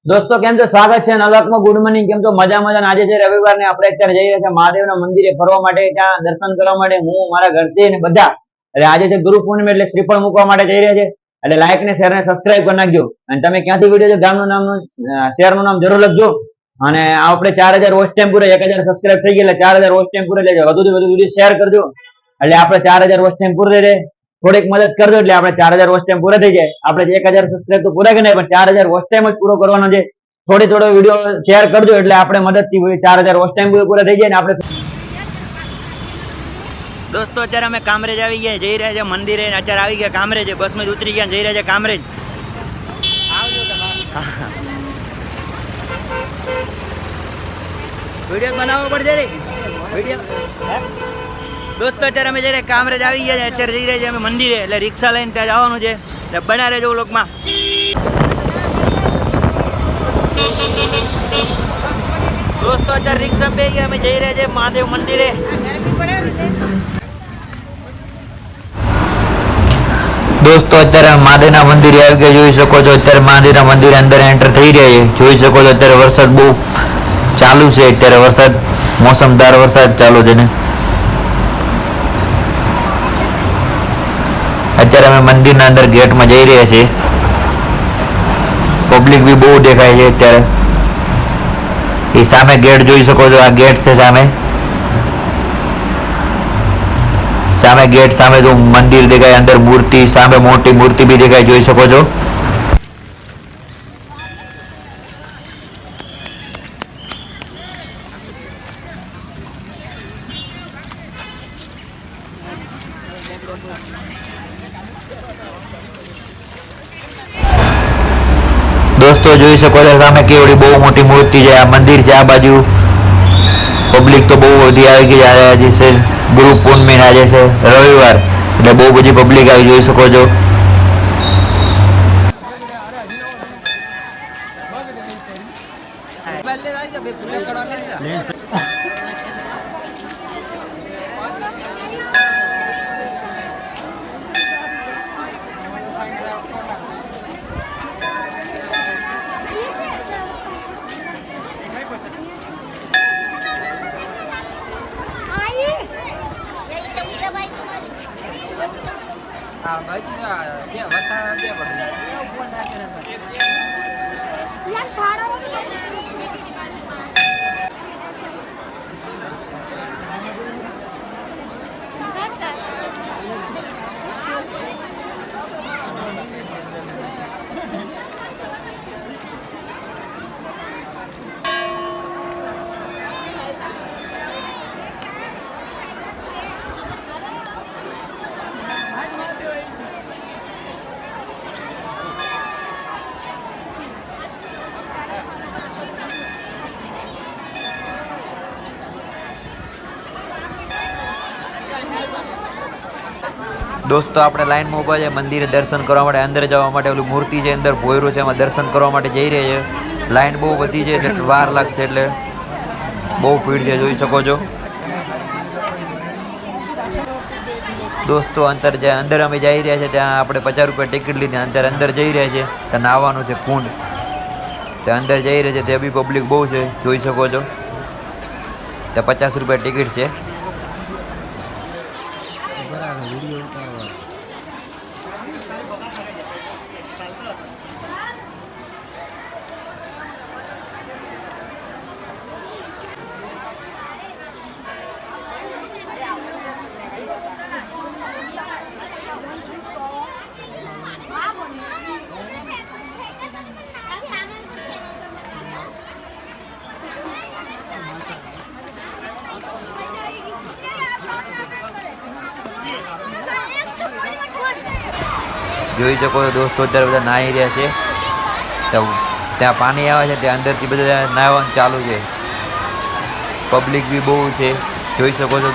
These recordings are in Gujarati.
दोस्तों केम छो स्वागत है नवलखમાં ગુડ મોર્નિંગ કેમ છો મજામાં આજે છે રવિવાર ને આપણે અત્યારે જઈ રહ્યા છે મહાદેવના મંદિરે ફરવા માટે ત્યાં દર્શન કરવા માટે હું મારા ઘરથી ને બધા એટલે આજે છે ગુરુ પૂર્ણિમા એટલે શ્રીફળ મૂકવા માટે જઈ રહ્યા છે એટલે લાઈક ને શેર ને સબસ્ક્રાઇબ કરી નાખજો અને તમે ક્યાંથી વિડિયો છે ગામનું નામ શહેર નું નામ જરૂર લખજો અને આપણે 4000 વોચ ટાઈમ પૂરે 1000 સબસ્ક્રાઇબ થઈ ગયા એટલે 4000 વોચ ટાઈમ પૂરે લેજો વધુથી વધુ વિડિયો શેર કરજો એટલે આપણે 4000 વોચ ટાઈમ પૂરે થઈ થોડીક મદદ કરજો એટલે આપણે 4000 વોચ ટાઈમ પૂરા થઈ જાય આપણે 1000 સબસ્ક્રાઇબ તો પૂરા કરી પણ 4000 વોચ ટાઈમ જ પૂરો કરવાનો છે થોડો વિડિયો શેર કરજો એટલે આપણે મદદથી 4000 વોચ ટાઈમ પૂરા થઈ જાય ને આપણે दोस्तों અત્યારે અમે કામરેજ આવી ગયા જઈ રહ્યા છે મંદિરે અત્યારે આવી ગયા કામરેજ બસમાં ઉતરી ગયા જઈ રહ્યા છે કામરેજ આવજો વિડિયો બનાવવો પડશે રે વિડિયો दोस्तों અત્યારે અમે જઈ રહ્યા કામરેજ આવી ગયા છે અત્યારે જઈ રહ્યા છે અમે મંદિરે એટલે રિક્ષા લઈને ત્યાં જવાનું છે એટલે બના રહેજો વ્લોગમાં दोस्तों અત્યારે રિક્ષા पे ગયા અમે જઈ રહ્યા છે મહાદેવ મંદિરે दोस्तों અત્યારે મહાદેવના મંદિરે આવી ગયા જોઈ શકો છો અત્યારે મહાદેવના મંદિરે અંદર એન્ટર થઈ રહ્યા છે જોઈ શકો છો અત્યારે વરસાદ બહુ ચાલુ છે અત્યારે વરસાદ મોસમદાર વરસાદ ચાલુ છે ને અત્યારે અમે મંદિરના અંદર ગેટમાં જઈ રહ્યા છીએ પબ્લિક બી બહુ દેખાય છે અત્યારે એ સામે ગેટ જોઈ શકો છો આ ગેટ છે સામે ગેટ સામે જો મંદિર દેખાય અંદર મૂર્તિ સામે મોટી મૂર્તિ બી દેખાય જોઈ શકો છો दोस्तों જોઈ શકો છો સામે કેવડી બહુ મોટી મૂર્તિ છે આ મંદિર છે આ બાજુ પબ્લિક તો બહુ વધી આવી ગઈ આજે છે ગુરુ પૂર્ણિમા આજે છે રવિવાર એટલે બહુ બધી પબ્લિક આવી જોઈ શકો છો दोस्तों આપણે લાઈનમાં ઊભા છે મંદિરે દર્શન કરવા માટે અંદર જવા માટે ઓલી મૂર્તિ છે અંદર ભોયરું છે એમાં દર્શન કરવા માટે જઈ રહ્યા છે લાઈન બહુ વધી છે એટલે વાર લાગશે એટલે બહુ ભીડ છે જોઈ શકો છો दोस्तों અંદર અમે જઈ રહ્યા છે ત્યાં આપણે 50 રૂપિયા ટિકિટ લીધી અંદર જઈ રહ્યા છે ત્યાં નાવાનું છે કુંડ ત્યાં અંદર જઈ રહ્યા છે ત્યાં બી પબ્લિક બહુ છે જોઈ શકો છો ત્યાં 50 રૂપિયા ટિકિટ છે જોઈ શકો છો દોસ્તો અત્યારે બધા નાહી રહ્યા છે ત્યાં પાણી આવે છે ત્યાં અંદરથી બધા નાહવાનું ચાલુ છે પબ્લિક બી બહુ છે જોઈ શકો છો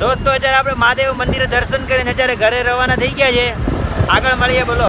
દોસ્તો અત્યારે આપણે મહાદેવ મંદિરે દર્શન કરીને અત્યારે ઘરે રવાના થઈ ગયા છે. આગળ મળીએ. બોલો.